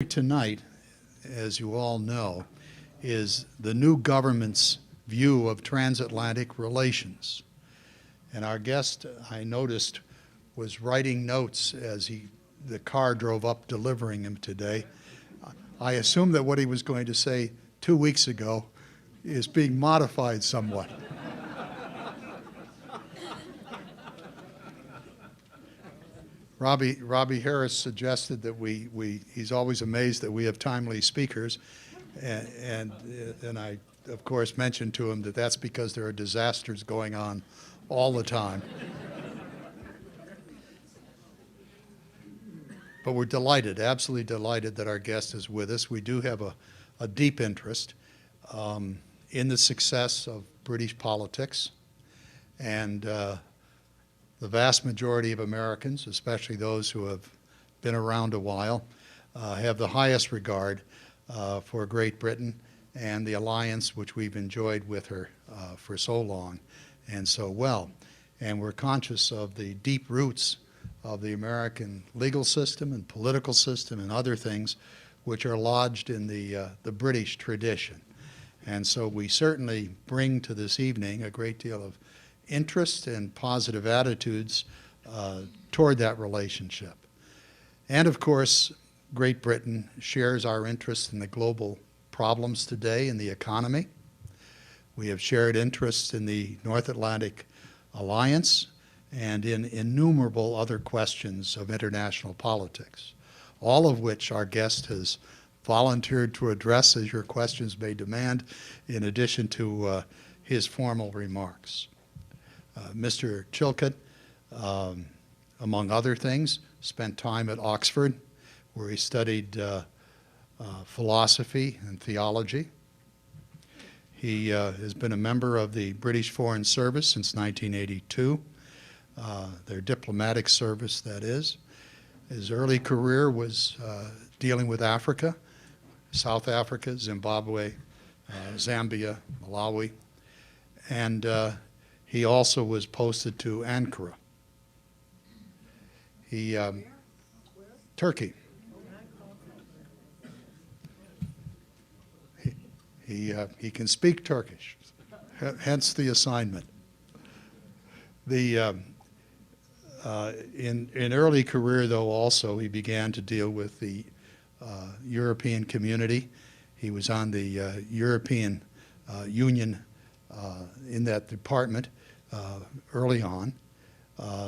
topic tonight, as you all know, is the new government's view of transatlantic relations. And our guest, I noticed, was writing notes as the car drove up delivering him today. I assume that what he was going to say 2 weeks ago is being modified somewhat. Robbie Harris suggested that he's always amazed that we have timely speakers, and I, of course, mentioned to him that that's because there are disasters going on all the time. But we're delighted, absolutely delighted that our guest is with us. We do have a deep interest in the success of British politics, and the vast majority of Americans, especially those who have been around a while, have the highest regard for Great Britain and the alliance which we've enjoyed with her for so long and so well. And we're conscious of the deep roots of the American legal system and political system and other things which are lodged in the British tradition. And so we certainly bring to this evening a great deal of interest and positive attitudes toward that relationship. And of course, Great Britain shares our interest in the global problems today in the economy. We have shared interests in the North Atlantic Alliance and in innumerable other questions of international politics, all of which our guest has volunteered to address as your questions may demand, in addition to his formal remarks. Mr. Chilcott, among other things, spent time at Oxford, where he studied philosophy and theology. He has been a member of the British Foreign Service since 1982, their diplomatic service, that is. His early career was dealing with Africa, South Africa, Zimbabwe, Zambia, Malawi, and he also was posted to Ankara. Turkey. He can speak Turkish, hence the assignment. In early career, though, also he began to deal with the European community. He was on the European Union in that department early on,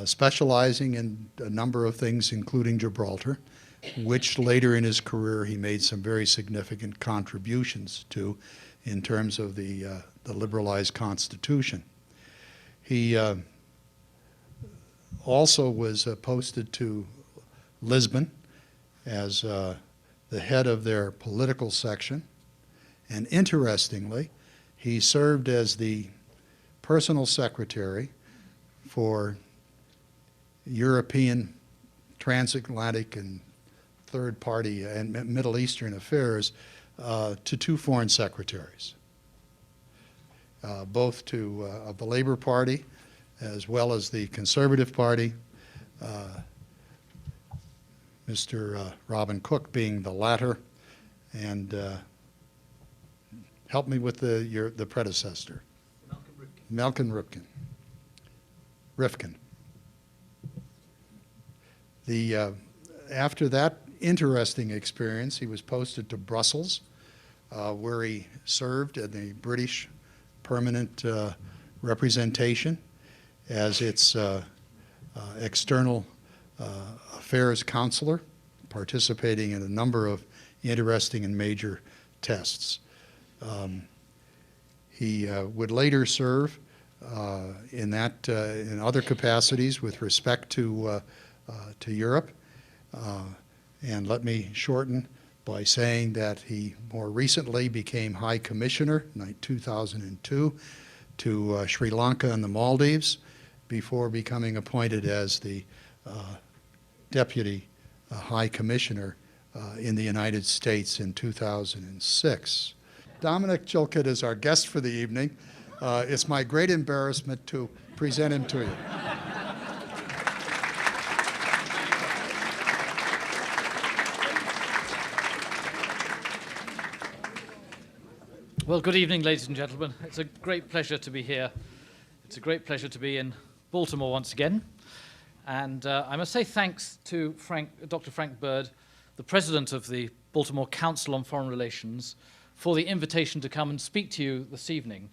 specializing in a number of things, including Gibraltar, which later in his career he made some very significant contributions to in terms of the liberalized constitution. He also was posted to Lisbon as the head of their political section, and interestingly, he served as the personal secretary for European, transatlantic, and third-party and Middle Eastern affairs to two foreign secretaries, both of the Labour Party as well as the Conservative Party, Mr. Robin Cook being the latter, and help me with the predecessor. Malcolm Rifkin. After that interesting experience, he was posted to Brussels, where he served in the British permanent representation as its external affairs counselor, participating in a number of interesting and major tests. He would later serve in other capacities with respect to Europe. And let me shorten by saying that he more recently became High Commissioner in 2002 to Sri Lanka and the Maldives before becoming appointed as the Deputy High Commissioner in the United States in 2006. Dominick Chilcott is our guest for the evening. It's my great embarrassment to present him to you. Well, good evening, ladies and gentlemen. It's a great pleasure to be here. It's a great pleasure to be in Baltimore once again. And I must say thanks to Dr. Frank Bird, the president of the Baltimore Council on Foreign Relations, for the invitation to come and speak to you this evening.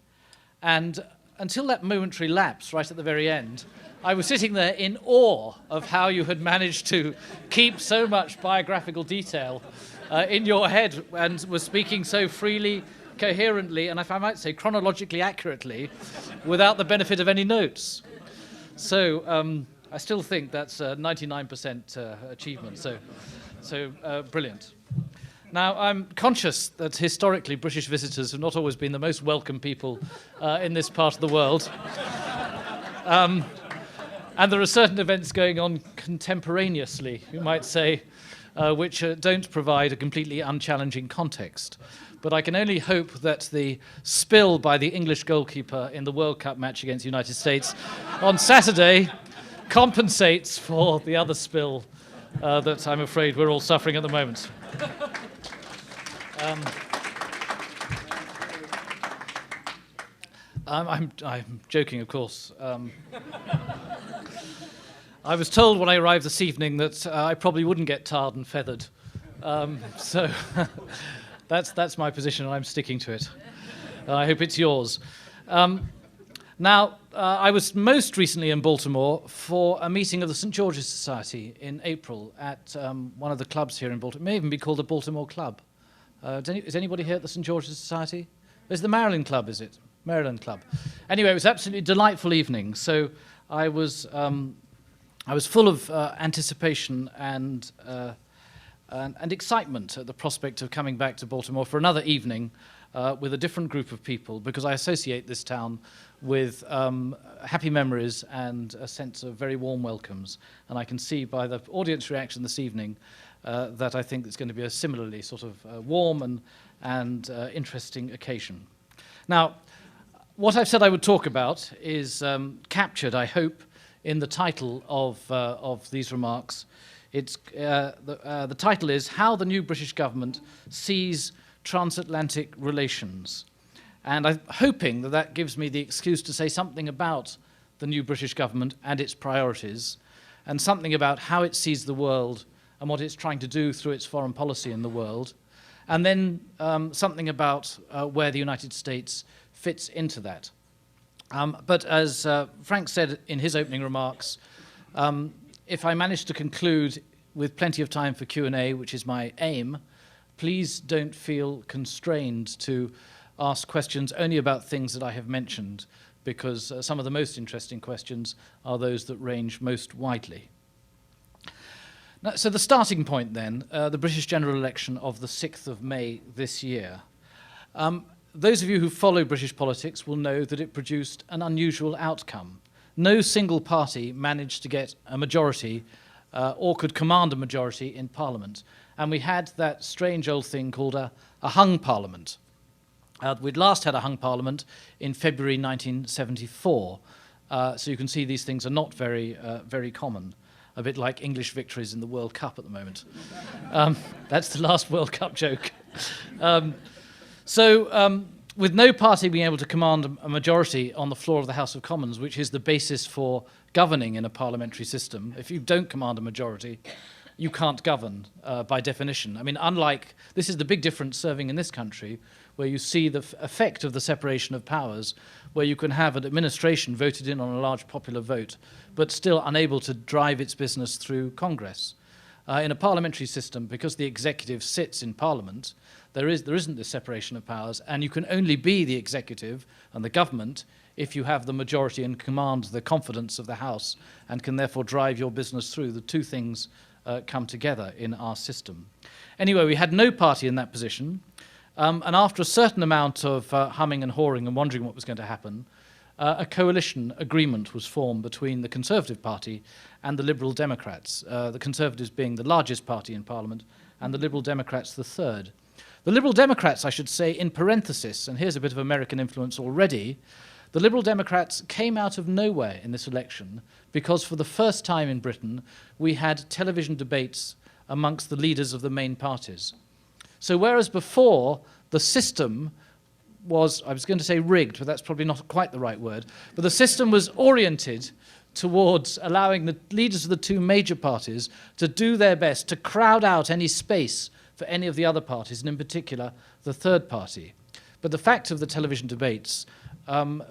And until that momentary lapse right at the very end, I was sitting there in awe of how you had managed to keep so much biographical detail in your head and were speaking so freely, coherently, and if I might say chronologically accurately, without the benefit of any notes. So I still think that's a 99% achievement, so brilliant. Now, I'm conscious that historically British visitors have not always been the most welcome people in this part of the world. And there are certain events going on contemporaneously, you might say, which don't provide a completely unchallenging context. But I can only hope that the spill by the English goalkeeper in the World Cup match against the United States on Saturday compensates for the other spill that I'm afraid we're all suffering at the moment. I'm joking, of course. I was told when I arrived this evening that I probably wouldn't get tarred and feathered. So that's my position, and I'm sticking to it. I hope it's yours. Now, I was most recently in Baltimore for a meeting of the St. George's Society in April at one of the clubs here in Baltimore. It may even be called the Baltimore Club. Is anybody here at the St. George's Society? It's the Maryland Club, is it? Maryland Club. Anyway, it was absolutely delightful evening. So I was full of anticipation and excitement at the prospect of coming back to Baltimore for another evening with a different group of people, because I associate this town with happy memories and a sense of very warm welcomes. And I can see by the audience reaction this evening that I think it's going to be a similarly sort of warm and interesting occasion. Now, what I've said I would talk about is captured, I hope, in the title of these remarks. The title is How the New British Government Sees Transatlantic Relations. And I'm hoping that that gives me the excuse to say something about the new British government and its priorities, and something about how it sees the world and what it's trying to do through its foreign policy in the world, and then something about where the United States fits into that. But as Frank said in his opening remarks, if I manage to conclude with plenty of time for Q&A, which is my aim, please don't feel constrained to ask questions only about things that I have mentioned, because some of the most interesting questions are those that range most widely. Now, so the starting point then, the British general election of the 6th of May this year. Those of you who follow British politics will know that it produced an unusual outcome. No single party managed to get a majority or could command a majority in Parliament. And we had that strange old thing called a hung Parliament. We'd last had a hung Parliament in February 1974. So you can see these things are not very common. A bit like English victories in the World Cup at the moment. That's the last World Cup joke. With no party being able to command a majority on the floor of the House of Commons, which is the basis for governing in a parliamentary system, if you don't command a majority, you can't govern by definition. I mean, this is the big difference serving in this country, where you see the effect of the separation of powers, where you can have an administration voted in on a large popular vote, but still unable to drive its business through Congress. In a parliamentary system, because the executive sits in Parliament, there isn't this separation of powers, and you can only be the executive and the government if you have the majority and command the confidence of the House and can therefore drive your business through. The two things come together in our system. Anyway, we had no party in that position, and after a certain amount of humming and hawing and wondering what was going to happen, a coalition agreement was formed between the Conservative Party and the Liberal Democrats, the Conservatives being the largest party in Parliament and the Liberal Democrats the third. The Liberal Democrats, I should say, in parenthesis, and here's a bit of American influence already, the Liberal Democrats came out of nowhere in this election because for the first time in Britain we had television debates amongst the leaders of the main parties. So whereas before the system was, I was going to say rigged, but that's probably not quite the right word, but the system was oriented towards allowing the leaders of the two major parties to do their best to crowd out any space for any of the other parties, and in particular, the third party. But the fact of the television debates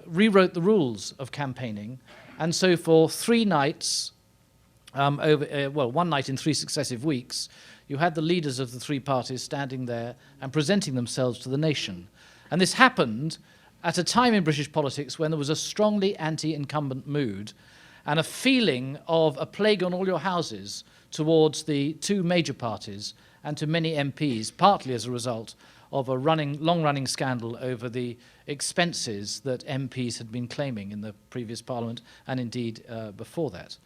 rewrote the rules of campaigning, and so for 3 nights, one night in 3 successive weeks, you had the leaders of the 3 parties standing there and presenting themselves to the nation. And this happened at a time in British politics when there was a strongly anti-incumbent mood and a feeling of a plague on all your houses towards the 2 major parties and to many MPs, partly as a result of a long-running scandal over the expenses that MPs had been claiming in the previous Parliament and indeed before that.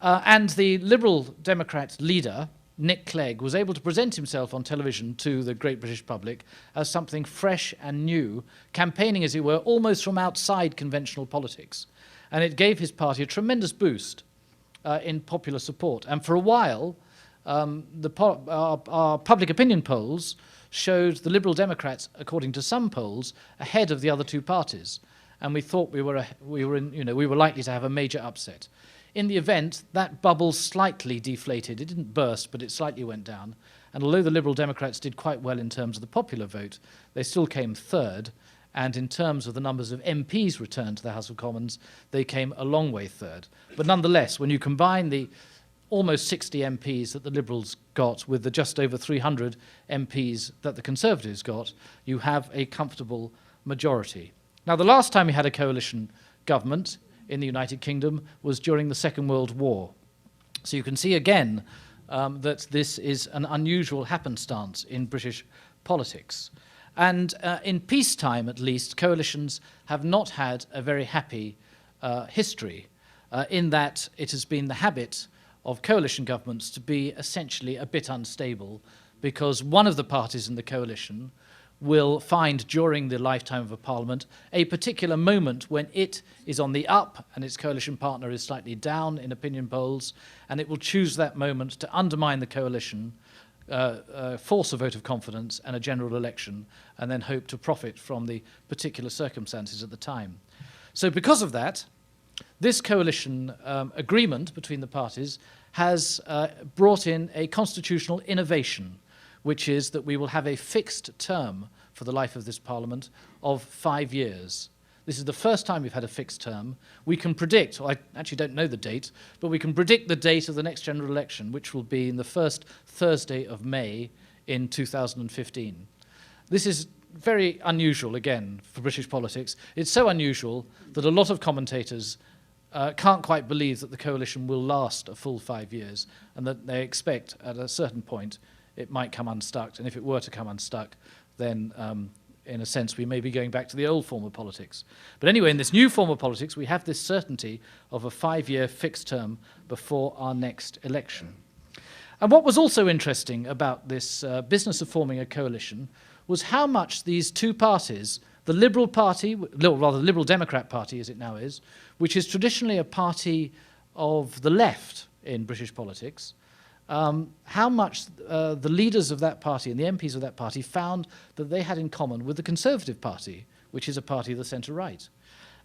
And the Liberal Democrat leader, Nick Clegg, was able to present himself on television to the great British public as something fresh and new, campaigning, as it were, almost from outside conventional politics. And it gave his party a tremendous boost in popular support. And for a while, our public opinion polls showed the Liberal Democrats, according to some polls, ahead of the other 2 parties. And we thought we were likely to have a major upset. In the event, that bubble slightly deflated. It didn't burst, but it slightly went down. And although the Liberal Democrats did quite well in terms of the popular vote, they still came third. And in terms of the numbers of MPs returned to the House of Commons, they came a long way third. But nonetheless, when you combine the almost 60 MPs that the Liberals got with the just over 300 MPs that the Conservatives got, you have a comfortable majority. Now, the last time we had a coalition government in the United Kingdom was during the Second World War. So you can see again that this is an unusual happenstance in British politics. And in peacetime, at least, coalitions have not had a very happy history in that it has been the habit of coalition governments to be essentially a bit unstable because one of the parties in the coalition will find during the lifetime of a parliament a particular moment when it is on the up and its coalition partner is slightly down in opinion polls, and it will choose that moment to undermine the coalition, force a vote of confidence and a general election, and then hope to profit from the particular circumstances at the time. So because of that, this coalition agreement between the parties has brought in a constitutional innovation, which is that we will have a fixed term for the life of this Parliament of 5 years. This is the first time we've had a fixed term. We can predict, or I actually don't know the date, but we can predict the date of the next general election, which will be in the first Thursday of May in 2015. This is very unusual, again, for British politics. It's so unusual that a lot of commentators can't quite believe that the coalition will last a full 5 years, and that they expect at a certain point it might come unstuck. And if it were to come unstuck, then in a sense we may be going back to the old form of politics. But anyway, in this new form of politics, we have this certainty of a 5-year fixed term before our next election. And what was also interesting about this business of forming a coalition was how much these 2 parties, the Liberal Party, rather the Liberal Democrat Party as it now is, which is traditionally a party of the left in British politics, how much the leaders of that party and the MPs of that party found that they had in common with the Conservative Party, which is a party of the centre-right.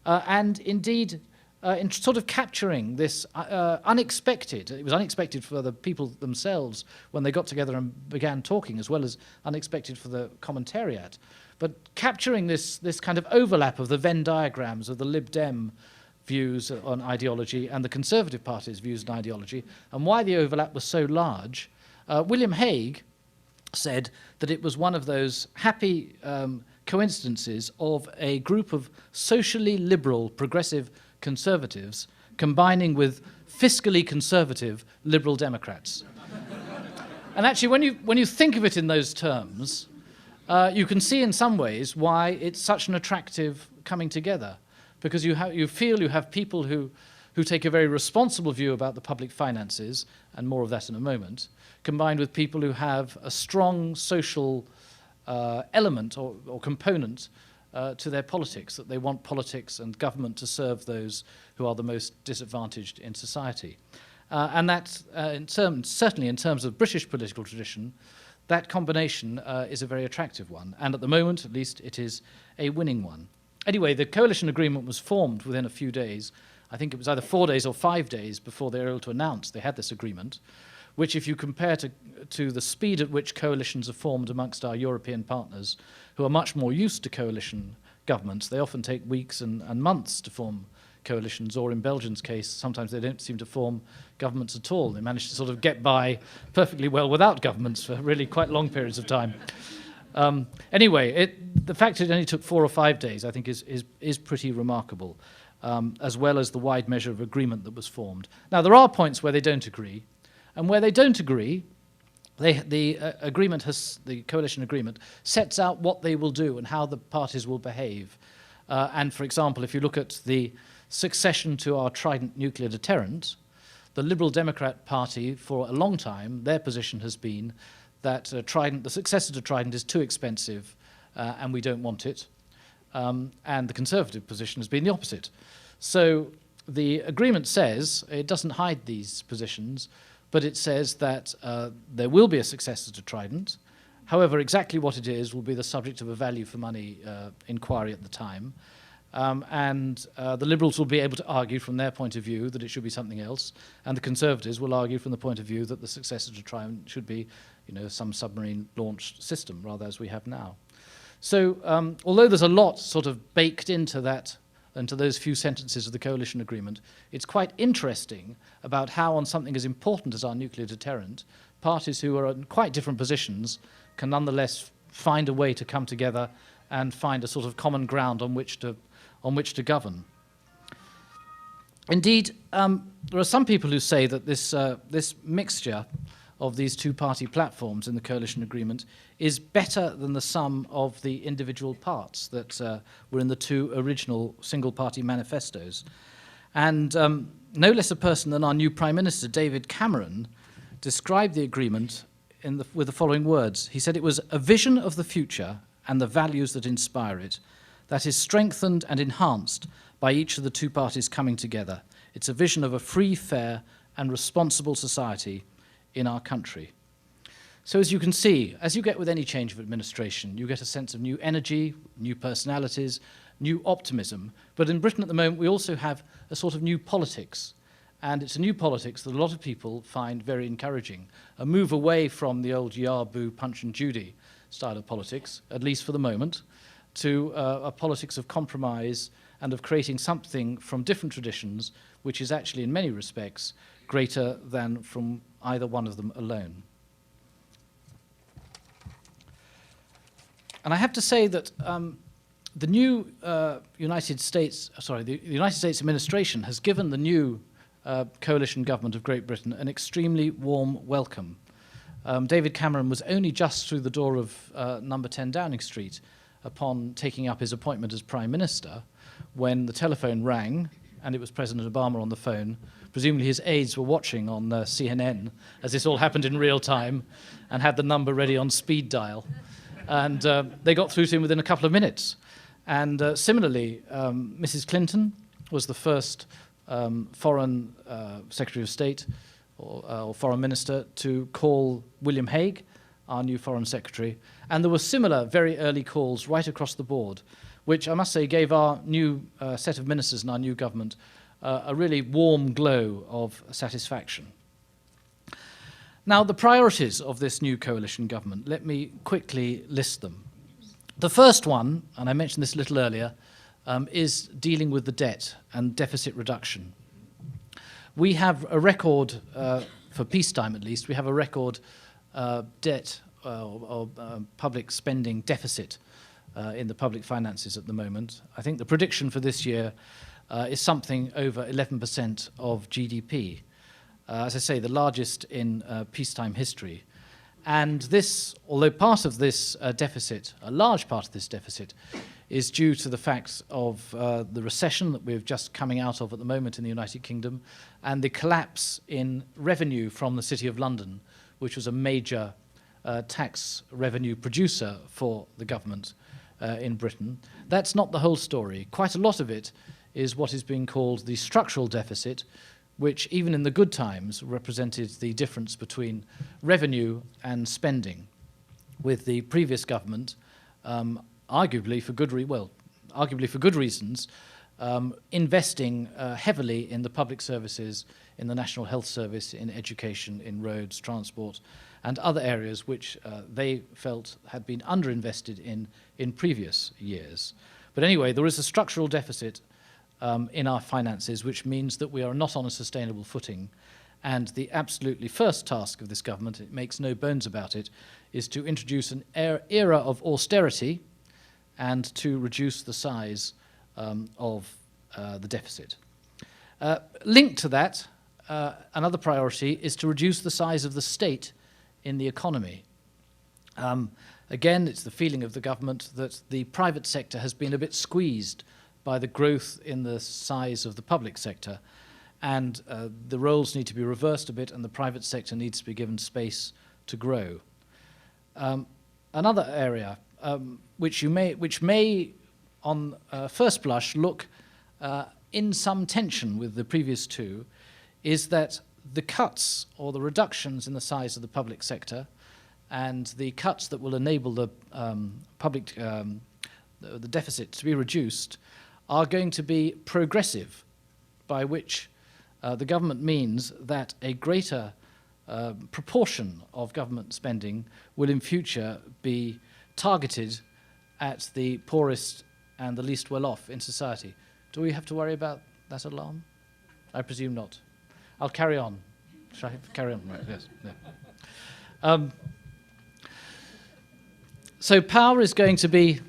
And indeed, in sort of capturing this unexpected, it was unexpected for the people themselves when they got together and began talking, as well as unexpected for the commentariat, but capturing this kind of overlap of the Venn diagrams of the Lib Dem views on ideology and the Conservative Party's views on ideology, and why the overlap was so large. William Hague said that it was one of those happy coincidences of a group of socially liberal, progressive conservatives combining with fiscally conservative liberal Democrats. And actually, when you think of it in those terms, you can see in some ways why it's such an attractive coming together, because you feel you have people who take a very responsible view about the public finances, and more of that in a moment, combined with people who have a strong social element or component to their politics, that they want politics and government to serve those who are the most disadvantaged in society. And that, certainly in terms of British political tradition, that combination is a very attractive one. And at the moment, at least, it is a winning one. Anyway, the coalition agreement was formed within a few days. I think it was either 4 days or 5 days before they were able to announce they had this agreement, which if you compare to the speed at which coalitions are formed amongst our European partners, who are much more used to coalition governments, they often take weeks and months to form coalitions, or in Belgium's case, sometimes they don't seem to form governments at all. They manage to sort of get by perfectly well without governments for really quite long periods of time. Anyway, the fact it only took 4 or 5 days, I think, is pretty remarkable, as well as the wide measure of agreement that was formed. Now, there are points where they don't agree, and where they don't agree, the coalition agreement sets out what they will do and how the parties will behave. And, for example, if you look at the succession to our Trident nuclear deterrent, the Liberal Democrat Party, for a long time, their position has been that the successor to Trident is too expensive and we don't want it. And the Conservative position has been the opposite. So the agreement says, it doesn't hide these positions, but it says that there will be a successor to Trident. However, exactly what it is will be the subject of a value for money inquiry at the time. And the Liberals will be able to argue from their point of view that it should be something else, and the Conservatives will argue from the point of view that the successor to Trident should be, some submarine-launched system, rather as we have now. So, although there's a lot sort of baked into those few sentences of the coalition agreement, it's quite interesting about how, on something as important as our nuclear deterrent, parties who are in quite different positions can nonetheless find a way to come together and find a sort of common ground on which to govern. Indeed, there are some people who say that this mixture of these two-party platforms in the coalition agreement is better than the sum of the individual parts that were in the two original single-party manifestos. And no less a person than our new Prime Minister, David Cameron, described the agreement with the following words. He said it was a vision of the future and the values that inspire it that is strengthened and enhanced by each of the two parties coming together. It's a vision of a free, fair, and responsible society in our country. So as you can see, as you get with any change of administration, you get a sense of new energy, new personalities, new optimism. But in Britain at the moment, we also have a sort of new politics. And it's a new politics that a lot of people find very encouraging. A move away from the old yah-boo, Punch and Judy style of politics, at least for the moment, to a politics of compromise and of creating something from different traditions, which is actually, in many respects, greater than from either one of them alone. And I have to say that the new United States administration has given the new coalition government of Great Britain an extremely warm welcome. David Cameron was only just through the door of number 10 Downing Street upon taking up his appointment as Prime Minister when the telephone rang and it was President Obama on the phone. Presumably his aides were watching on CNN as this all happened in real time and had the number ready on speed dial. And they got through to him within a couple of minutes. And similarly, Mrs. Clinton was the first foreign Secretary of State or foreign minister to call William Hague, our new foreign secretary. And there were similar very early calls right across the board, which I must say gave our new set of ministers in our new government a really warm glow of satisfaction. Now, the priorities of this new coalition government, let me quickly list them. The first one, and I mentioned this a little earlier, is dealing with the debt and deficit reduction. We have a record, for peacetime at least, we have a record debt or public spending deficit in the public finances at the moment. I think the prediction for this year is something over 11% of GDP. As I say, the largest in peacetime history. And this, although part of this deficit, a large part of this deficit, is due to the fact of the recession that we're just coming out of at the moment in the United Kingdom and the collapse in revenue from the City of London, which was a major tax revenue producer for the government in Britain. That's not the whole story. Quite a lot of it is what is being called the structural deficit, which even in the good times represented the difference between revenue and spending. with the previous government, arguably for good reasons, investing heavily in the public services, in the National Health Service, in education, in roads, transport, and other areas which they felt had been underinvested in previous years. But anyway, there is a structural deficit in our finances, which means that we are not on a sustainable footing. And the absolutely first task of this government, it makes no bones about it, is to introduce an era of austerity and to reduce the size of the deficit. Linked to that, another priority is to reduce the size of the state in the economy. Again, it's the feeling of the government that the private sector has been a bit squeezed by the growth in the size of the public sector, and the roles need to be reversed a bit, and the private sector needs to be given space to grow. Another area which may, on first blush, look in some tension with the previous two, is that the cuts or the reductions in the size of the public sector and the cuts that will enable the the deficit to be reduced are going to be progressive, by which the government means that a greater proportion of government spending will in future be targeted at the poorest and the least well-off in society. Do we have to worry about that alarm? I presume not. I'll carry on. Shall I carry on? Right, yes. Yeah. So power is going to be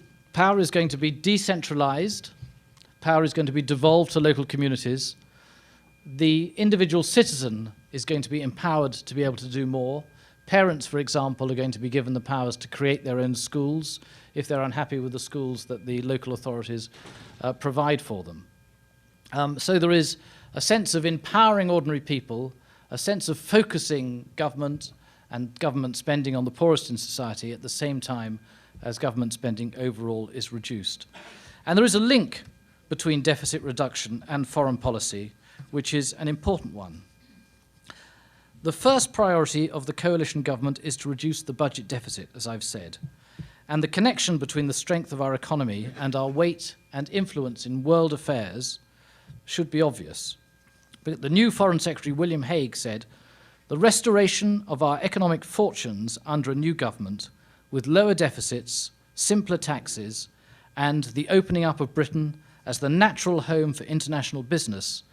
decentralized. Power is going to be devolved to local communities. The individual citizen is going to be empowered to be able to do more. Parents, for example, are going to be given the powers to create their own schools if they're unhappy with the schools that the local authorities provide for them. So there is a sense of empowering ordinary people, a sense of focusing government and government spending on the poorest in society at the same time as government spending overall is reduced. And there is a link between deficit reduction and foreign policy, which is an important one. The first priority of the coalition government is to reduce the budget deficit, as I've said. And the connection between the strength of our economy and our weight and influence in world affairs should be obvious. But the new Foreign Secretary, William Hague, said, "The restoration of our economic fortunes under a new government, with lower deficits, simpler taxes, and the opening up of Britain as the natural home for international business,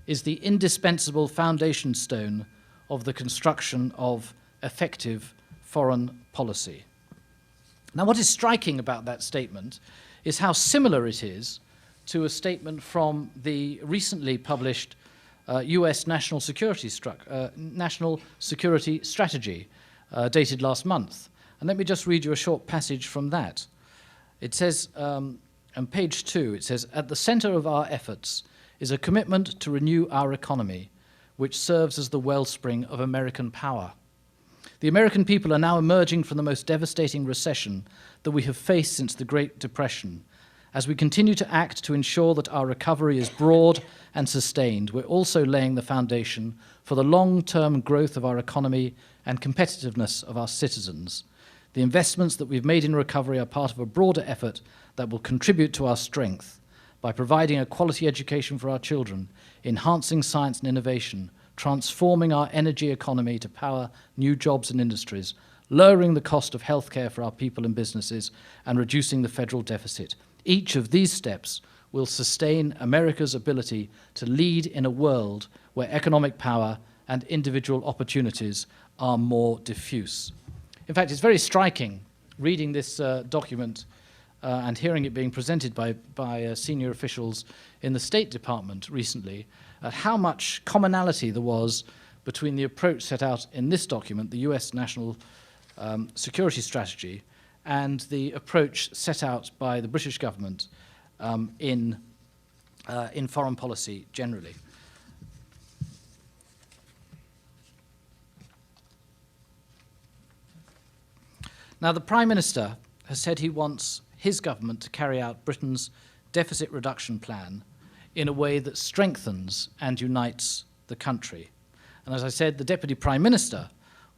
is the indispensable foundation stone of the construction of effective foreign policy." Now, what is striking about that statement is how similar it is to a statement from the recently published US National Security Strategy dated last month. And let me just read you a short passage from that. It says, on page 2, it says, "At the center of our efforts is a commitment to renew our economy, which serves as the wellspring of American power. The American people are now emerging from the most devastating recession that we have faced since the Great Depression. As we continue to act to ensure that our recovery is broad and sustained, we're also laying the foundation for the long-term growth of our economy and competitiveness of our citizens. The investments that we've made in recovery are part of a broader effort that will contribute to our strength by providing a quality education for our children, enhancing science and innovation, transforming our energy economy to power new jobs and industries, lowering the cost of healthcare for our people and businesses, and reducing the federal deficit. Each of these steps will sustain America's ability to lead in a world where economic power and individual opportunities are more diffuse." In fact, it's very striking reading this document and hearing it being presented by senior officials in the State Department recently, how much commonality there was between the approach set out in this document, the US National Security Strategy, and the approach set out by the British government in foreign policy generally. Now, the Prime Minister has said he wants his government to carry out Britain's deficit reduction plan in a way that strengthens and unites the country. And as I said, the Deputy Prime Minister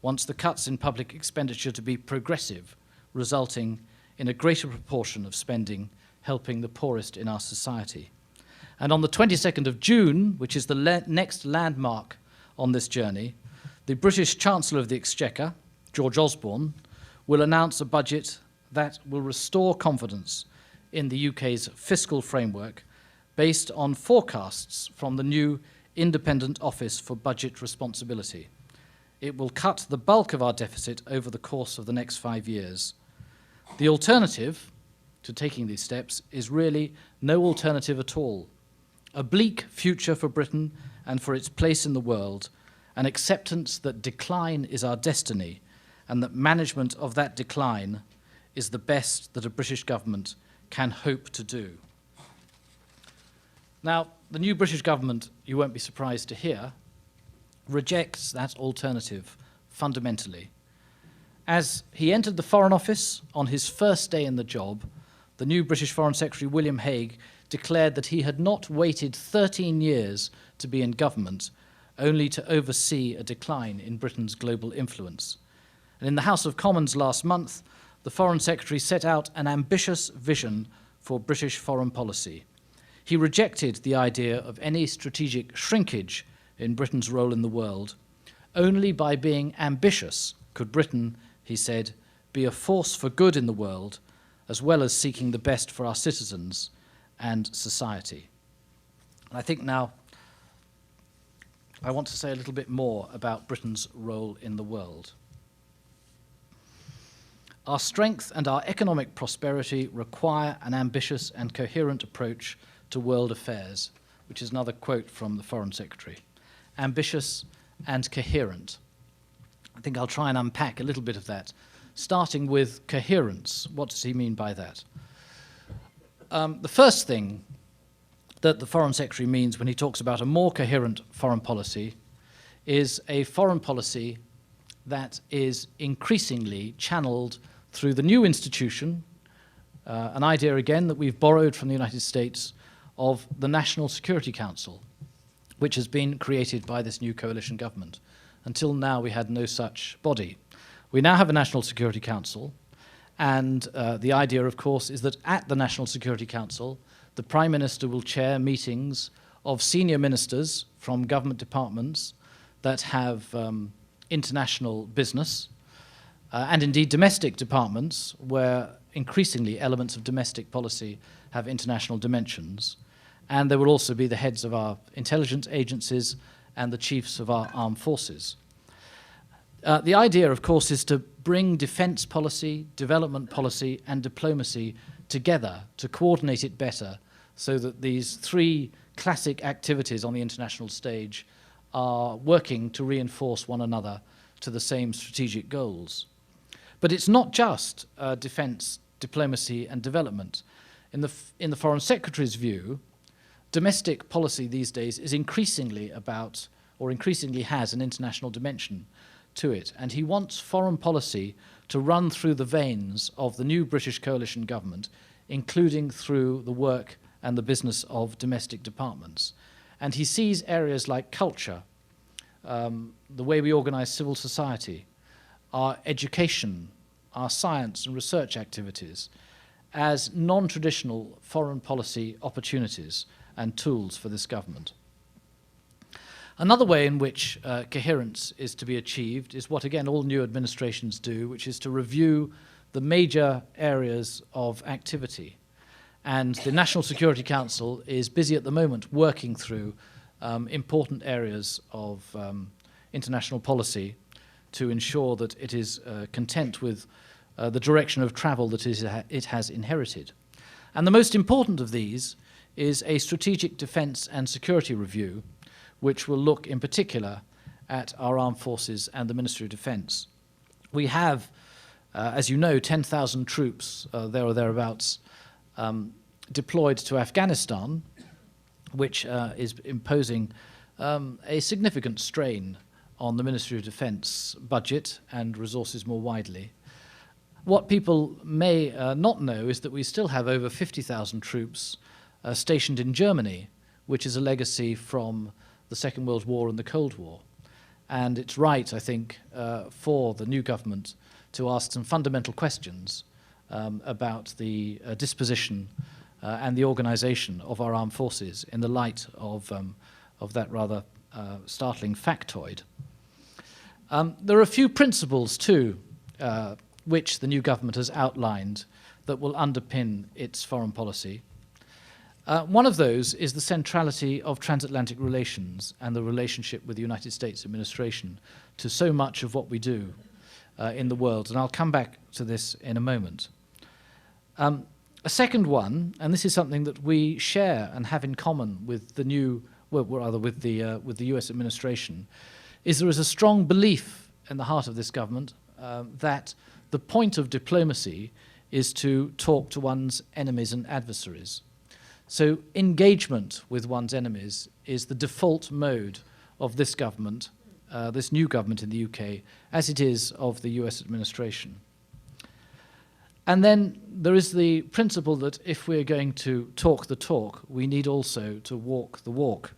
wants the cuts in public expenditure to be progressive, resulting in a greater proportion of spending helping the poorest in our society. And on the 22nd of June, which is the next landmark on this journey, the British Chancellor of the Exchequer, George Osborne, will announce a budget that will restore confidence in the UK's fiscal framework based on forecasts from the new Independent Office for Budget Responsibility. It will cut the bulk of our deficit over the course of the next 5 years. The alternative to taking these steps is really no alternative at all. A bleak future for Britain and for its place in the world, an acceptance that decline is our destiny and that management of that decline is the best that a British government can hope to do. Now, the new British government, you won't be surprised to hear, rejects that alternative fundamentally. As he entered the Foreign Office on his first day in the job, the new British Foreign Secretary William Hague declared that he had not waited 13 years to be in government, only to oversee a decline in Britain's global influence. And in the House of Commons last month, the Foreign Secretary set out an ambitious vision for British foreign policy. He rejected the idea of any strategic shrinkage in Britain's role in the world. Only by being ambitious could Britain, he said, be a force for good in the world, as well as seeking the best for our citizens and society. And I think now I want to say a little bit more about Britain's role in the world. Our strength and our economic prosperity require an ambitious and coherent approach to world affairs, which is another quote from the Foreign Secretary. Ambitious and coherent. I think I'll try and unpack a little bit of that, starting with coherence. What does he mean by that? The first thing that the Foreign Secretary means when he talks about a more coherent foreign policy is a foreign policy that is increasingly channeled through the new institution, an idea again that we've borrowed from the United States, of the National Security Council, which has been created by this new coalition government. Until now, we had no such body. We now have a National Security Council, and the idea, of course, is that at the National Security Council, the Prime Minister will chair meetings of senior ministers from government departments that have international business, and indeed domestic departments where increasingly elements of domestic policy have international dimensions. And there will also be the heads of our intelligence agencies and the chiefs of our armed forces. The idea, of course, is to bring defense policy, development policy, and diplomacy together to coordinate it better so that these three classic activities on the international stage are working to reinforce one another to the same strategic goals. But it's not just defense, diplomacy, and development. In the Foreign Secretary's view, domestic policy these days is increasingly about, or increasingly has, an international dimension to it. And he wants foreign policy to run through the veins of the new British coalition government, including through the work and the business of domestic departments. And he sees areas like culture, the way we organize civil society, our education, our science and research activities, as non-traditional foreign policy opportunities and tools for this government. Another way in which coherence is to be achieved is what, again, all new administrations do, which is to review the major areas of activity. And the National Security Council is busy at the moment working through important areas of international policy to ensure that it is content with the direction of travel that it has inherited. And the most important of these is a strategic defense and security review, which will look in particular at our armed forces and the Ministry of Defense. We have, as you know, 10,000 troops, there or thereabouts, deployed to Afghanistan, which is imposing a significant strain on the Ministry of Defense budget and resources more widely. What people may not know is that we still have over 50,000 troops stationed in Germany, which is a legacy from the Second World War and the Cold War. And it's right, I think, for the new government to ask some fundamental questions about the disposition and the organisation of our armed forces in the light of that rather startling factoid. There are a few principles, too, which the new government has outlined that will underpin its foreign policy. One of those is the centrality of transatlantic relations and the relationship with the United States administration to so much of what we do in the world, and I'll come back to this in a moment. A second one, and this is something that we share and have in common with the new, well, rather with the US administration, is there is a strong belief in the heart of this government that the point of diplomacy is to talk to one's enemies and adversaries. So engagement with one's enemies is the default mode of this government, this new government in the UK, as it is of the US administration. And then there is the principle that if we're going to talk the talk, we need also to walk the walk.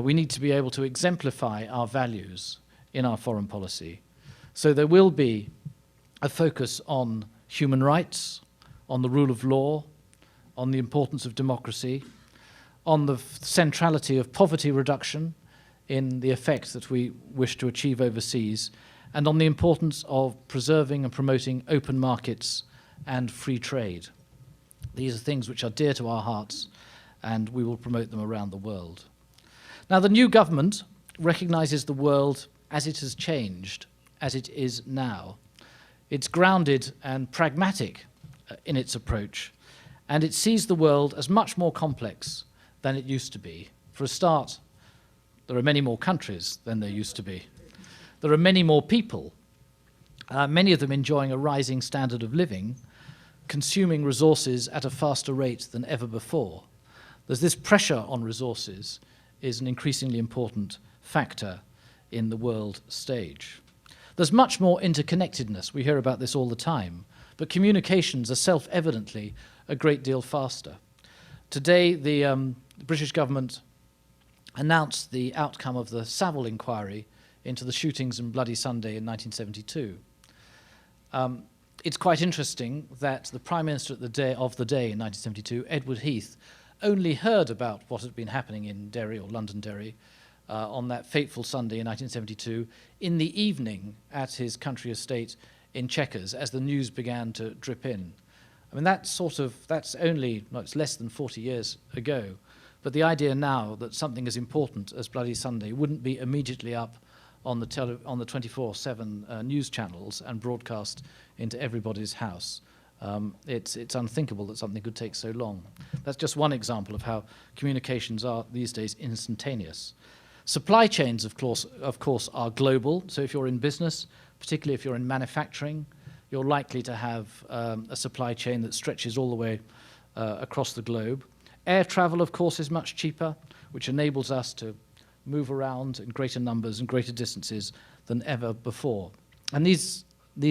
We need to be able to exemplify our values in our foreign policy. So there will be a focus on human rights, on the rule of law, on the importance of democracy, on the centrality of poverty reduction in the effect that we wish to achieve overseas, and on the importance of preserving and promoting open markets and free trade. These are things which are dear to our hearts, and we will promote them around the world. Now, the new government recognises the world as it has changed, as it is now. It's grounded and pragmatic in its approach, and it sees the world as much more complex than it used to be. For a start, there are many more countries than there used to be. There are many more people, many of them enjoying a rising standard of living, consuming resources at a faster rate than ever before. There's this pressure on resources is an increasingly important factor in the world stage. There's much more interconnectedness. We hear about this all the time, but communications are self-evidently a great deal faster. Today, the British government announced the outcome of the Saml Inquiry into the shootings in Bloody Sunday in 1972. It's quite interesting that the Prime Minister of the day in 1972, Edward Heath, only heard about what had been happening in Derry, or Londonderry, on that fateful Sunday in 1972 in the evening at his country estate in Chequers as the news began to drip in. I mean, that's it's less than 40 years ago, but the idea now that something as important as Bloody Sunday wouldn't be immediately up on the 24/7 news channels and broadcast into everybody's house. It's unthinkable that something could take so long. That's just one example of how communications are these days instantaneous. Supply chains, of course, are global. So if you're in business, particularly if you're in manufacturing, you're likely to have a supply chain that stretches all the way across the globe. Air travel, of course, is much cheaper, which enables us to move around in greater numbers and greater distances than ever before. And these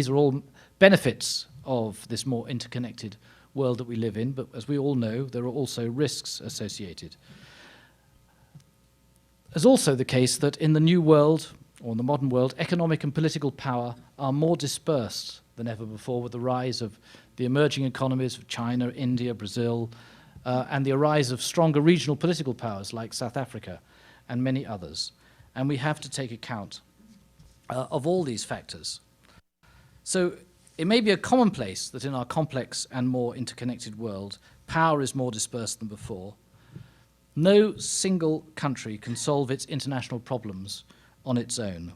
are all benefits of this more interconnected world that we live in, but as we all know, there are also risks associated. It's also the case that in the new world, or in the modern world, economic and political power are more dispersed than ever before with the rise of the emerging economies of China, India, Brazil, and the rise of stronger regional political powers like South Africa and many others. And we have to take account of all these factors. So it may be a commonplace that in our complex and more interconnected world, power is more dispersed than before. No single country can solve its international problems on its own.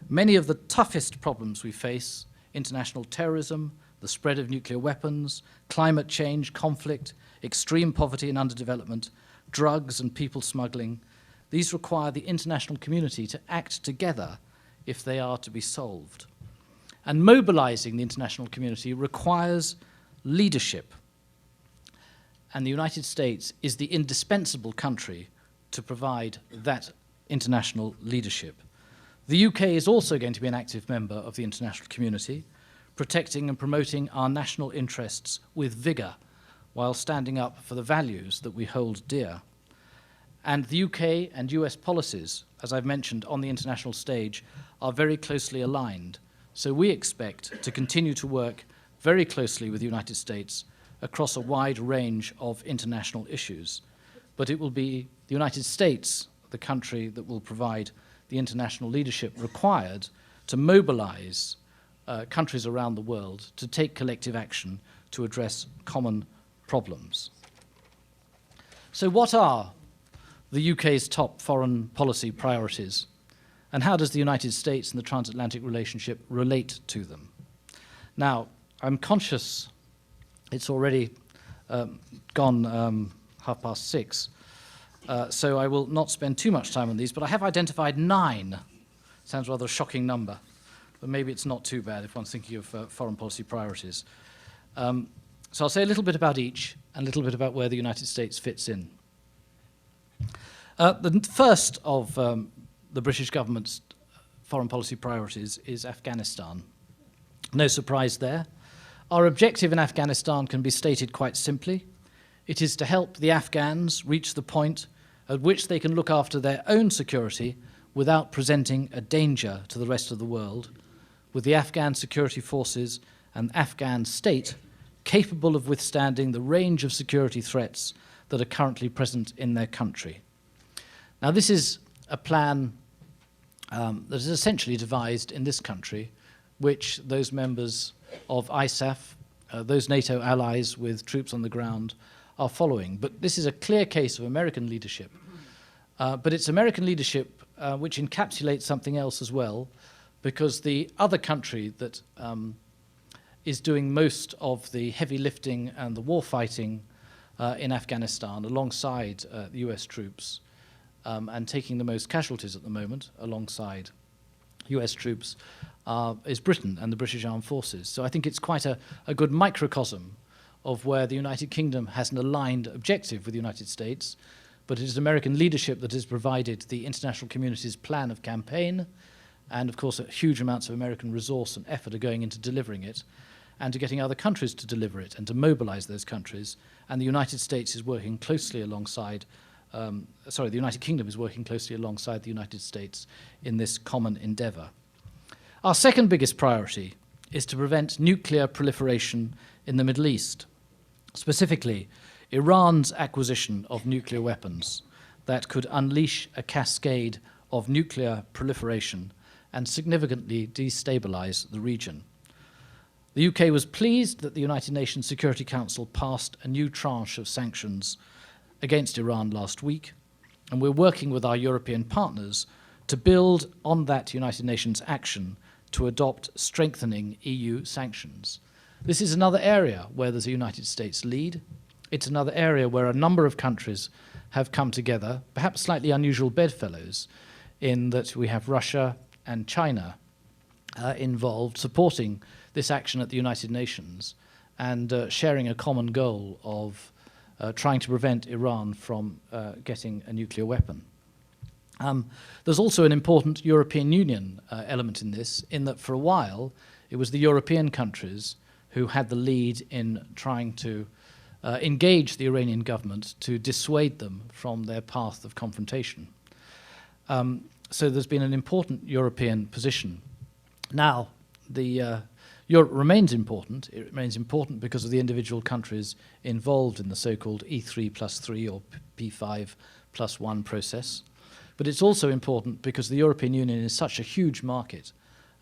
Many of the toughest problems we face, international terrorism, the spread of nuclear weapons, climate change, conflict, extreme poverty and underdevelopment, drugs and people smuggling, these require the international community to act together if they are to be solved. And mobilizing the international community requires leadership. And the United States is the indispensable country to provide that international leadership. The UK is also going to be an active member of the international community, protecting and promoting our national interests with vigor while standing up for the values that we hold dear. And the UK and US policies, as I've mentioned, on the international stage are very closely aligned So we expect to continue to work very closely with the United States across a wide range of international issues. But it will be the United States, the country that will provide the international leadership required to mobilize countries around the world to take collective action to address common problems. So what are the UK's top foreign policy priorities, and how does the United States and the transatlantic relationship relate to them? Now, I'm conscious it's already gone 6:30, so I will not spend too much time on these, but I have identified 9. Sounds rather a shocking number, but maybe it's not too bad if one's thinking of foreign policy priorities. So I'll say a little bit about each and a little bit about where the United States fits in. The first of the British government's foreign policy priorities is Afghanistan. No surprise there. Our objective in Afghanistan can be stated quite simply. It is to help the Afghans reach the point at which they can look after their own security without presenting a danger to the rest of the world, with the Afghan security forces and Afghan state capable of withstanding the range of security threats that are currently present in their country. Now, this is a plan that is essentially devised in this country, which those members of ISAF, those NATO allies with troops on the ground, are following. But this is a clear case of American leadership. But it's American leadership which encapsulates something else as well, because the other country that is doing most of the heavy lifting and the war fighting in Afghanistan alongside the US troops, and taking the most casualties at the moment alongside US troops, is Britain and the British Armed Forces. So I think it's quite a good microcosm of where the United Kingdom has an aligned objective with the United States, but it is American leadership that has provided the international community's plan of campaign, and of course huge amounts of American resource and effort are going into delivering it, and to getting other countries to deliver it and to mobilize those countries. And the United States is working closely alongside, the United Kingdom is working closely alongside the United States in this common endeavor. Our second biggest priority is to prevent nuclear proliferation in the Middle East, specifically Iran's acquisition of nuclear weapons that could unleash a cascade of nuclear proliferation and significantly destabilize the region. The UK was pleased that the United Nations Security Council passed a new tranche of sanctions against Iran last week, and we're working with our European partners to build on that United Nations action to adopt strengthening EU sanctions. This is another area where there's a United States lead. It's another area where a number of countries have come together, perhaps slightly unusual bedfellows, in that we have Russia and China involved, supporting this action at the United Nations and sharing a common goal of trying to prevent Iran from getting a nuclear weapon. There's also an important European Union element in this, in that for a while it was the European countries who had the lead in trying to engage the Iranian government to dissuade them from their path of confrontation. So there's been an important European position. Now, Europe remains important. It remains important because of the individual countries involved in the so-called E3+3 or P5+1 process. But it's also important because the European Union is such a huge market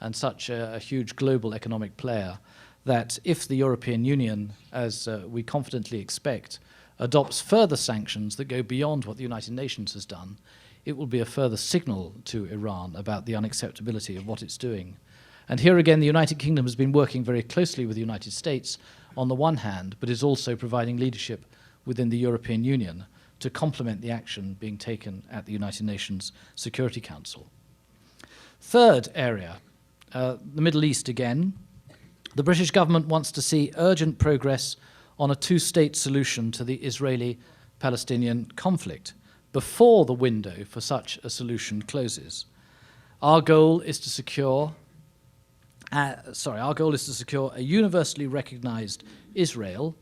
and such a huge global economic player that if the European Union, as we confidently expect, adopts further sanctions that go beyond what the United Nations has done, it will be a further signal to Iran about the unacceptability of what it's doing. And here again, the United Kingdom has been working very closely with the United States on the one hand, but is also providing leadership within the European Union to complement the action being taken at the United Nations Security Council. Third area, the Middle East again. The British government wants to see urgent progress on a two-state solution to the Israeli-Palestinian conflict before the window for such a solution closes. Our goal is to secure a universally recognized Israel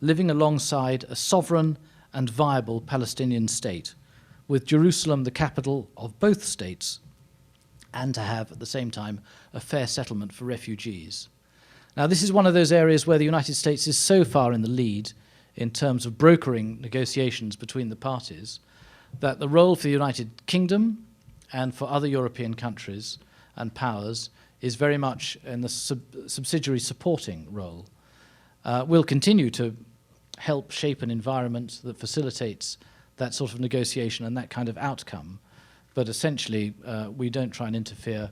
living alongside a sovereign and viable Palestinian state, with Jerusalem the capital of both states, and to have, at the same time, a fair settlement for refugees. Now, this is one of those areas where the United States is so far in the lead in terms of brokering negotiations between the parties that the role for the United Kingdom and for other European countries and powers is very much in the subsidiary supporting role. We'll continue to help shape an environment that facilitates that sort of negotiation and that kind of outcome, but essentially we don't try and interfere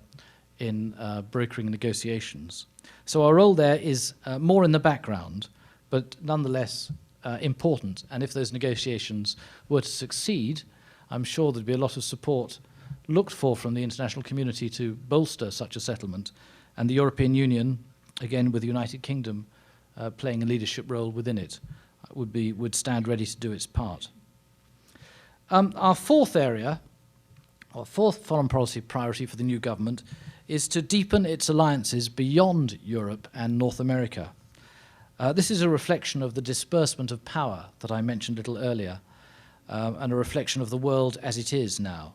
in brokering negotiations. So our role there is more in the background, but nonetheless important. And if those negotiations were to succeed, I'm sure there'd be a lot of support looked for from the international community to bolster such a settlement, and the European Union, again with the United Kingdom playing a leadership role within it, would stand ready to do its part. Our fourth area, or fourth foreign policy priority for the new government, is to deepen its alliances beyond Europe and North America. This is a reflection of the disbursement of power that I mentioned a little earlier, and a reflection of the world as it is now.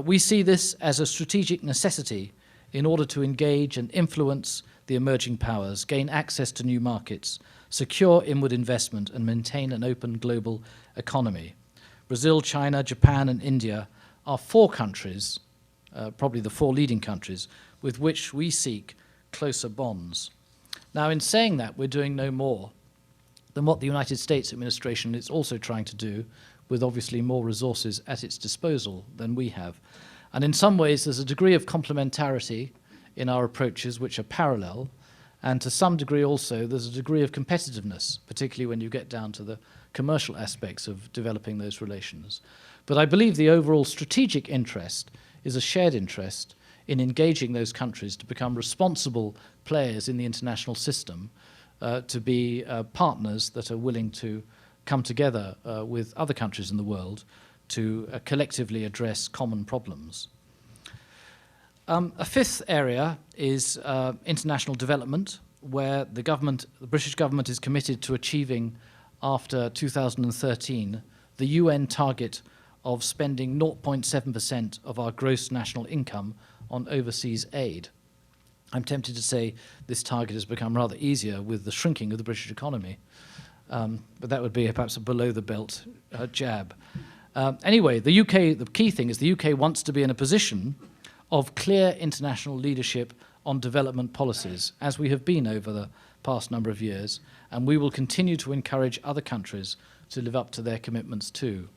We see this as a strategic necessity in order to engage and influence the emerging powers, gain access to new markets, secure inward investment, and maintain an open global economy. Brazil, China, Japan, and India are four countries, probably the four leading countries, with which we seek closer bonds. Now, in saying that, we're doing no more than what the United States administration is also trying to do, with obviously more resources at its disposal than we have. And in some ways, there's a degree of complementarity in our approaches which are parallel, and to some degree also there's a degree of competitiveness, particularly when you get down to the commercial aspects of developing those relations. But I believe the overall strategic interest is a shared interest in engaging those countries to become responsible players in the international system, to be partners that are willing to come together with other countries in the world to collectively address common problems. A fifth area is international development, where the British government is committed to achieving, after 2013, the UN target of spending 0.7% of our gross national income on overseas aid. I'm tempted to say this target has become rather easier with the shrinking of the British economy, but that would be perhaps a below-the-belt jab. Anyway, the key thing is the UK wants to be in a position of clear international leadership on development policies, as we have been over the past number of years, and we will continue to encourage other countries to live up to their commitments too.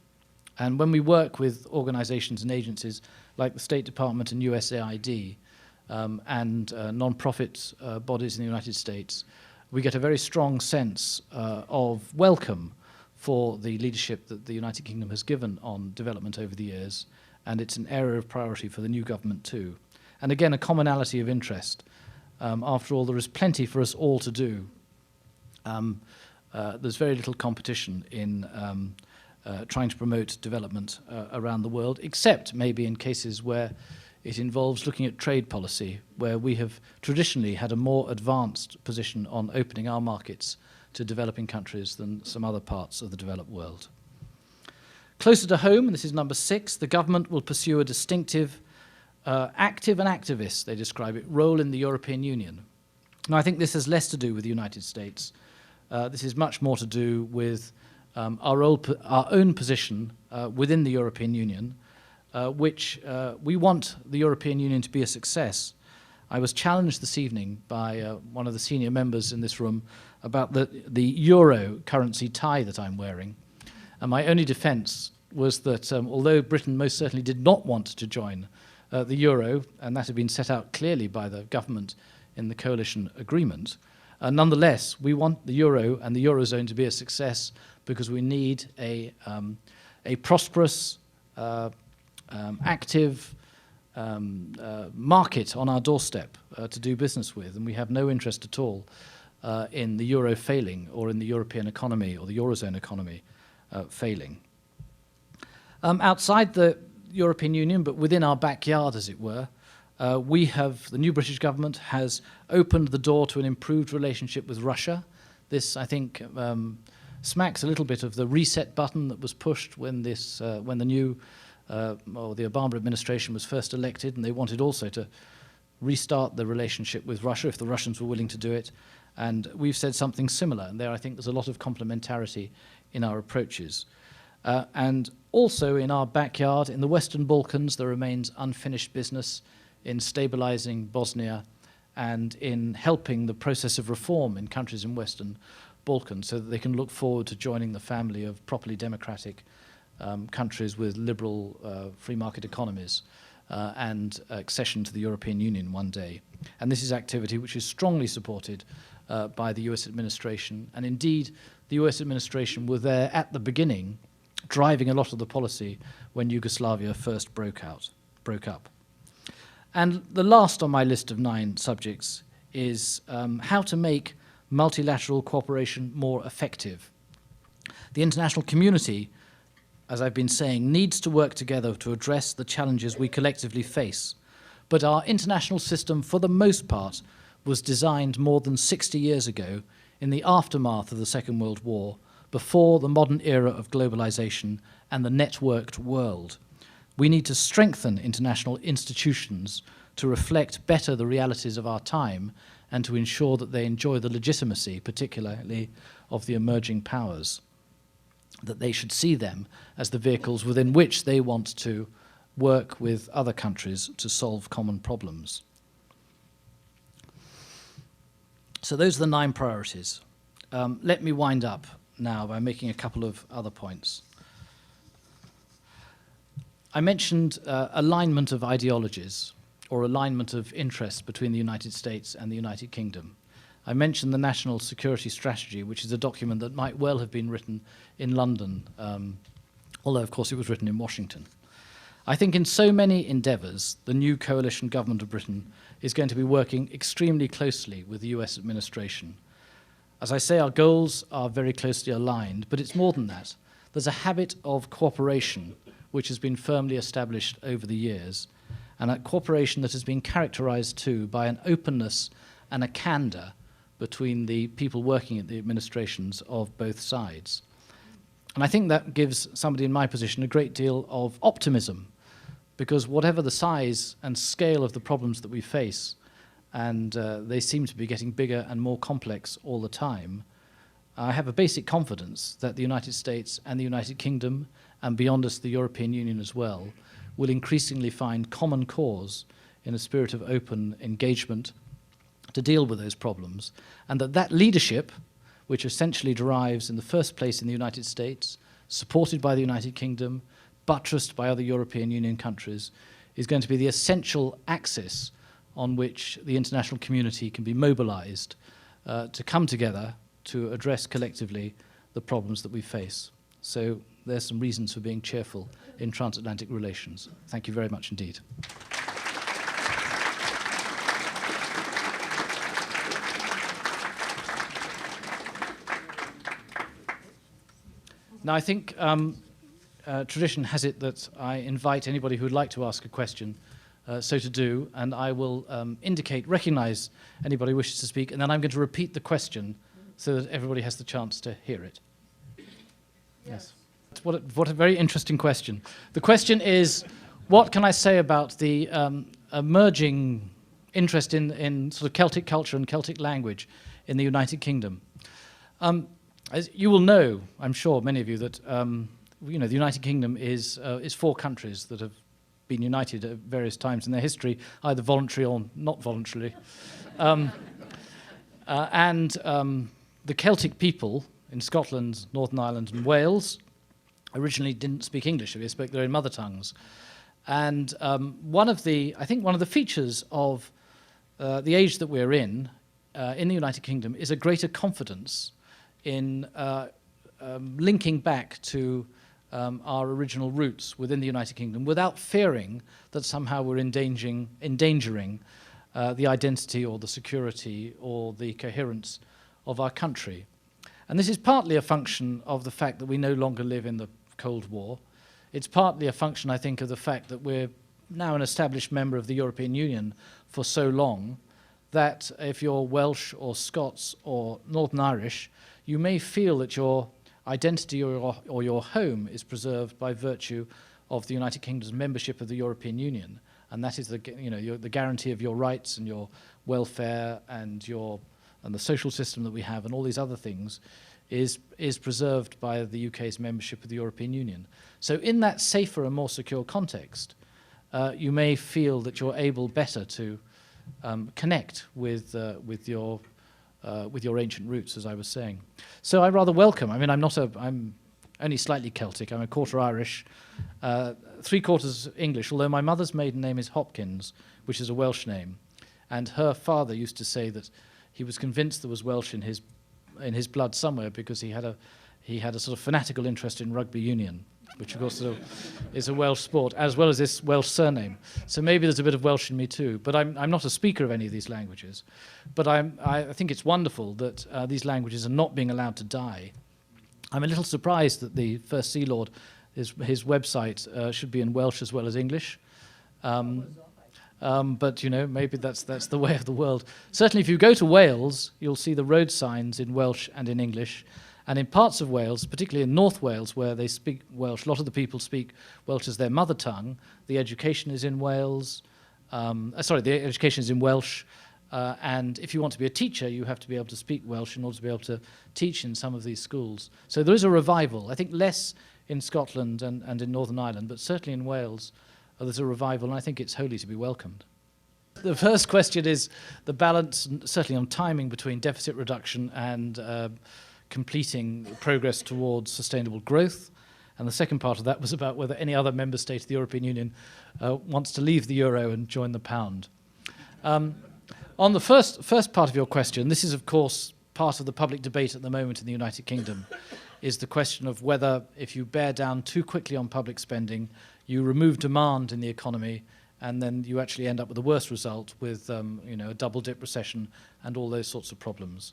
And when we work with organizations and agencies like the State Department and USAID and non-profit bodies in the United States, we get a very strong sense of welcome for the leadership that the United Kingdom has given on development over the years, and it's an area of priority for the new government too. And again, a commonality of interest. After all, there is plenty for us all to do. There's very little competition in trying to promote development around the world, except maybe in cases where it involves looking at trade policy, where we have traditionally had a more advanced position on opening our markets to developing countries than some other parts of the developed world. Closer to home, and this is number 6, the government will pursue a distinctive, active and activist, they describe it, role in the European Union. Now, I think this has less to do with the United States. This is much more to do with our own position within the European Union, which we want the European Union to be a success. I was challenged this evening by one of the senior members in this room about the euro currency tie that I'm wearing. And my only defense was that although Britain most certainly did not want to join the euro, and that had been set out clearly by the government in the coalition agreement, nonetheless, we want the euro and the eurozone to be a success because we need a prosperous, active market on our doorstep to do business with, and we have no interest at all in the euro failing or in the European economy or the eurozone economy failing. Outside the European Union, but within our backyard, as it were, the new British government has opened the door to an improved relationship with Russia. This, I think, smacks a little bit of the reset button that was pushed when the new or the Obama administration was first elected, and they wanted also to restart the relationship with Russia if the Russians were willing to do it. And we've said something similar, and there I think there's a lot of complementarity in our approaches. And also in our backyard, in the Western Balkans, there remains unfinished business in stabilizing Bosnia and in helping the process of reform in countries in Western Balkans so that they can look forward to joining the family of properly democratic countries with liberal free market economies and accession to the European Union one day. And this is activity which is strongly supported by the US administration. And indeed, the US administration were there at the beginning, driving a lot of the policy when Yugoslavia first broke up. And the last on my list of 9 subjects is how to make multilateral cooperation more effective. The international community, as I've been saying, needs to work together to address the challenges we collectively face. But our international system, for the most part, was designed more than 60 years ago in the aftermath of the Second World War, before the modern era of globalization and the networked world. We need to strengthen international institutions to reflect better the realities of our time and to ensure that they enjoy the legitimacy, particularly of the emerging powers, that they should see them as the vehicles within which they want to work with other countries to solve common problems. So those are the 9 priorities. Let me wind up now by making a couple of other points. I mentioned alignment of ideologies or alignment of interests between the United States and the United Kingdom. I mentioned the National Security Strategy, which is a document that might well have been written in London, although of course it was written in Washington. I think in so many endeavours, the new coalition government of Britain is going to be working extremely closely with the US administration. As I say, our goals are very closely aligned, but it's more than that. There's a habit of cooperation which has been firmly established over the years, and a cooperation that has been characterized too by an openness and a candor between the people working at the administrations of both sides. And I think that gives somebody in my position a great deal of optimism, because whatever the size and scale of the problems that we face, and they seem to be getting bigger and more complex all the time, I have a basic confidence that the United States and the United Kingdom, and beyond us the European Union as well, will increasingly find common cause in a spirit of open engagement to deal with those problems, and that leadership, which essentially derives in the first place in the United States, supported by the United Kingdom, buttressed by other European Union countries, is going to be the essential axis on which the international community can be mobilized to come together to address collectively the problems that we face. So there's some reasons for being cheerful in transatlantic relations. Thank you very much indeed. Now, I think tradition has it that I invite anybody who would like to ask a question so to do, and I will recognize anybody who wishes to speak, and then I'm going to repeat the question so that everybody has the chance to hear it. Yes. What a very interesting question. The question is, what can I say about the emerging interest in sort of Celtic culture and Celtic language in the United Kingdom? As you will know, I'm sure, many of you, that the United Kingdom is 4 countries that have been united at various times in their history, either voluntary or not voluntarily. The Celtic people in Scotland, Northern Ireland, and Wales originally didn't speak English; they spoke their own mother tongues. And one of the features of the age that we're in the United Kingdom is a greater confidence in linking back to our original roots within the United Kingdom without fearing that somehow we're endangering the identity or the security or the coherence of our country. And this is partly a function of the fact that we no longer live in the Cold War. It's partly a function, I think, of the fact that we're now an established member of the European Union for so long that if you're Welsh or Scots or Northern Irish, you may feel that your identity or your home is preserved by virtue of the United Kingdom's membership of the European Union, and that is the the guarantee of your rights and your welfare and the social system that we have and all these other things, is preserved by the UK's membership of the European Union. So in that safer and more secure context, you may feel that you're able better to connect with your ancient roots, as I was saying. So I rather welcome. I mean, I'm only slightly Celtic. I'm a quarter Irish, 3/4 English. Although my mother's maiden name is Hopkins, which is a Welsh name, and her father used to say that he was convinced there was Welsh in his blood somewhere because he had a sort of fanatical interest in rugby union, which of course is a Welsh sport, as well as this Welsh surname. So maybe there's a bit of Welsh in me too. But I'm not a speaker of any of these languages. But I think it's wonderful that these languages are not being allowed to die. I'm a little surprised that the First Sea Lord, his website should be in Welsh as well as English. But maybe that's the way of the world. Certainly, if you go to Wales, you'll see the road signs in Welsh and in English. And in parts of Wales, particularly in North Wales, where they speak Welsh, a lot of the people speak Welsh as their mother tongue. The education is in Wales. The education is in Welsh. And if you want to be a teacher, you have to be able to speak Welsh in order to be able to teach in some of these schools. So there is a revival. I think less in Scotland and in Northern Ireland, but certainly in Wales, there's a revival, and I think it's wholly to be welcomed. The first question is the balance, certainly on timing, between deficit reduction and completing progress towards sustainable growth. And the second part of that was about whether any other member state of the European Union wants to leave the euro and join the pound. On the first part of your question, this is, of course, part of the public debate at the moment in the United Kingdom, is the question of whether, if you bear down too quickly on public spending, you remove demand in the economy, and then you actually end up with a worse result with a double-dip recession and all those sorts of problems.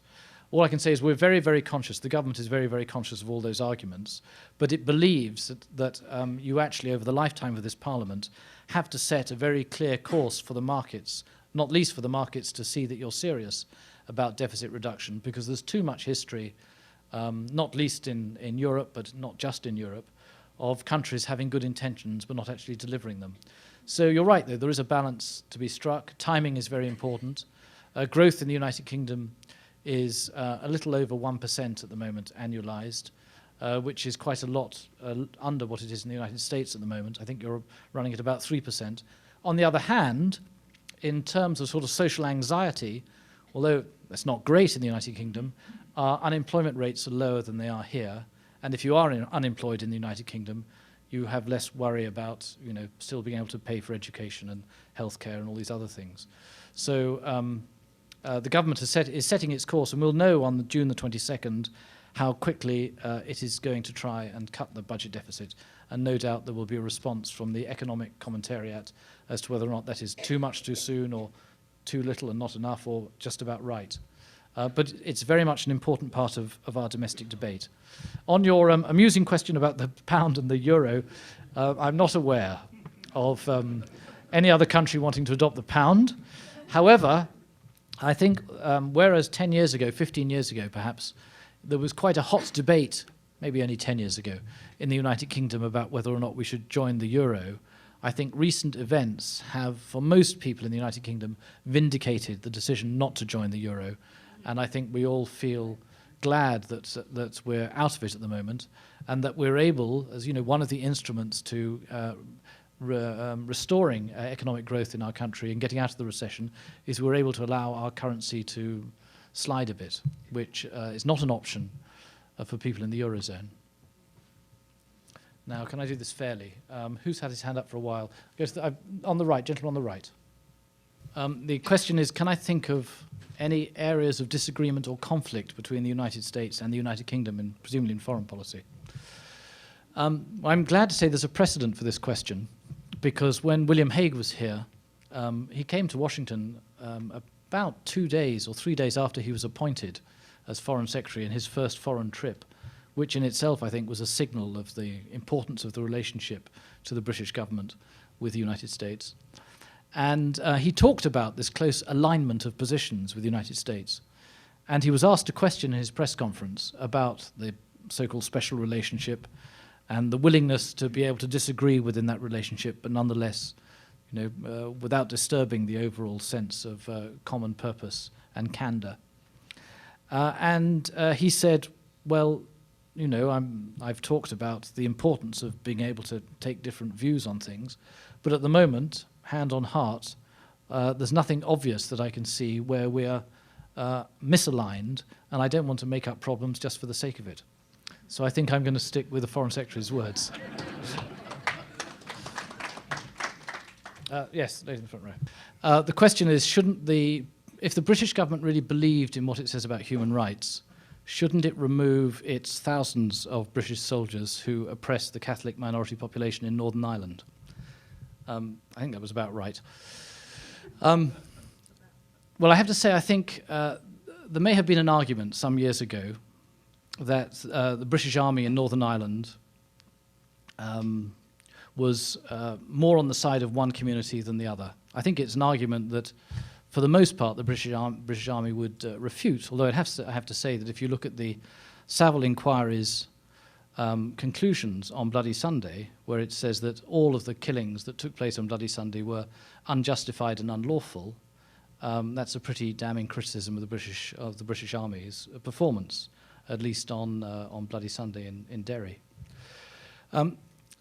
All I can say is we're very, very conscious, the government is very, very conscious of all those arguments, but it believes that you actually, over the lifetime of this Parliament, have to set a very clear course for the markets, not least for the markets to see that you're serious about deficit reduction, because there's too much history, not least in Europe, but not just in Europe, of countries having good intentions but not actually delivering them. So you're right, though, there is a balance to be struck. Timing is very important. Growth in the United Kingdom is a little over 1% at the moment, annualized, which is quite a lot under what it is in the United States at the moment. I think you're running at about 3%. On the other hand, in terms of sort of social anxiety, although that's not great in the United Kingdom, our unemployment rates are lower than they are here. And if you are unemployed in the United Kingdom, you have less worry about, still being able to pay for education and healthcare and all these other things. So the government is setting its course, and we'll know on June the 22nd how quickly it is going to try and cut the budget deficit. And no doubt there will be a response from the Economic Commentariat as to whether or not that is too much too soon, or too little and not enough, or just about right. But it's very much an important part of our domestic debate. On your amusing question about the pound and the euro, I'm not aware of any other country wanting to adopt the pound. However, I think whereas 10 years ago, 15 years ago perhaps, there was quite a hot debate, maybe only 10 years ago, in the United Kingdom about whether or not we should join the euro, I think recent events have, for most people in the United Kingdom, vindicated the decision not to join the euro. And I think we all feel glad that we're out of it at the moment, and that we're able, as one of the instruments to restoring economic growth in our country and getting out of the recession, is we're able to allow our currency to slide a bit, which is not an option for people in the Eurozone. Now, can I do this fairly? Who's had his hand up for a while? Go to on the right, gentleman on the right. The question is, can I think of any areas of disagreement or conflict between the United States and the United Kingdom, presumably in foreign policy? I'm glad to say there's a precedent for this question, because when William Hague was here, he came to Washington about 2 days or 3 days after he was appointed as Foreign Secretary in his first foreign trip, which in itself, I think, was a signal of the importance of the relationship to the British government with the United States. And he talked about this close alignment of positions with the United States. And he was asked a question in his press conference about the so-called special relationship, and the willingness to be able to disagree within that relationship, but nonetheless, without disturbing the overall sense of common purpose and candor. And he said, well, I've talked about the importance of being able to take different views on things, but at the moment, hand on heart, there's nothing obvious that I can see where we're misaligned, and I don't want to make up problems just for the sake of it. So I think I'm going to stick with the Foreign Secretary's words. Yes, ladies in the front row. The question is, if the British government really believed in what it says about human rights, shouldn't it remove its thousands of British soldiers who oppress the Catholic minority population in Northern Ireland? I think that was about right. Well, I have to say, I think there may have been an argument some years ago that the British Army in Northern Ireland was more on the side of one community than the other. I think it's an argument that, for the most part, the British Army would refute, although I have to say that if you look at the Saml Inquiry's conclusions on Bloody Sunday, where it says that all of the killings that took place on Bloody Sunday were unjustified and unlawful, that's a pretty damning criticism of the British Army's performance, at least on Bloody Sunday in Derry.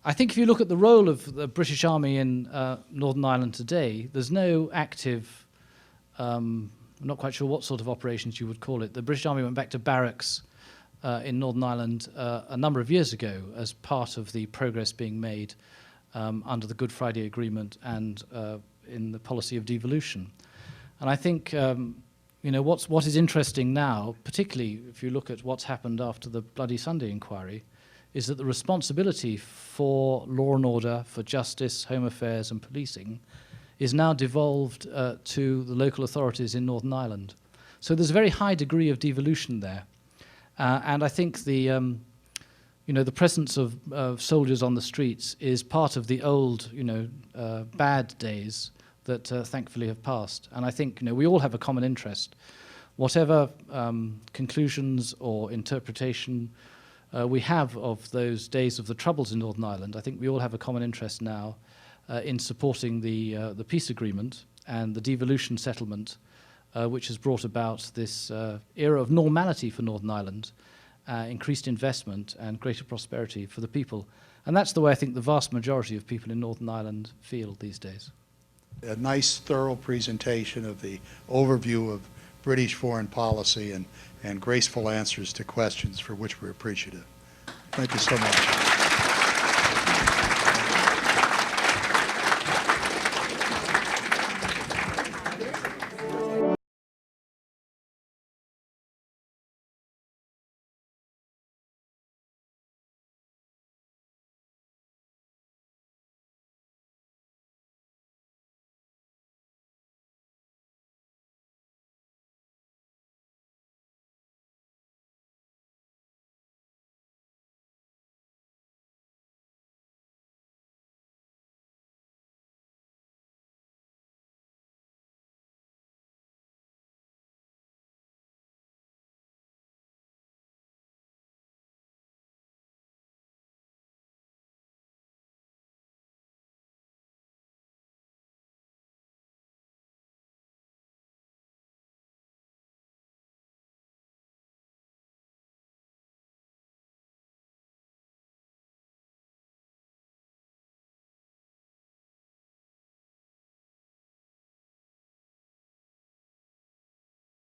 I think if you look at the role of the British Army in Northern Ireland today, there's no active, I'm not quite sure what sort of operations you would call it. The British Army went back to barracks in Northern Ireland a number of years ago as part of the progress being made under the Good Friday Agreement and in the policy of devolution. And I think what is interesting now, particularly if you look at what's happened after the Bloody Sunday inquiry, is that the responsibility for law and order, for justice, home affairs and policing is now devolved to the local authorities in Northern Ireland. So there's a very high degree of devolution there. And I think the presence of soldiers on the streets is part of the old, bad days that thankfully have passed. And I think, we all have a common interest. Whatever conclusions or interpretation we have of those days of the Troubles in Northern Ireland, I think we all have a common interest now in supporting the peace agreement and the devolution settlement, which has brought about this era of normality for Northern Ireland, increased investment and greater prosperity for the people. And that's the way I think the vast majority of people in Northern Ireland feel these days. A nice, thorough presentation of the overview of British foreign policy and graceful answers to questions for which we're appreciative. Thank you so much.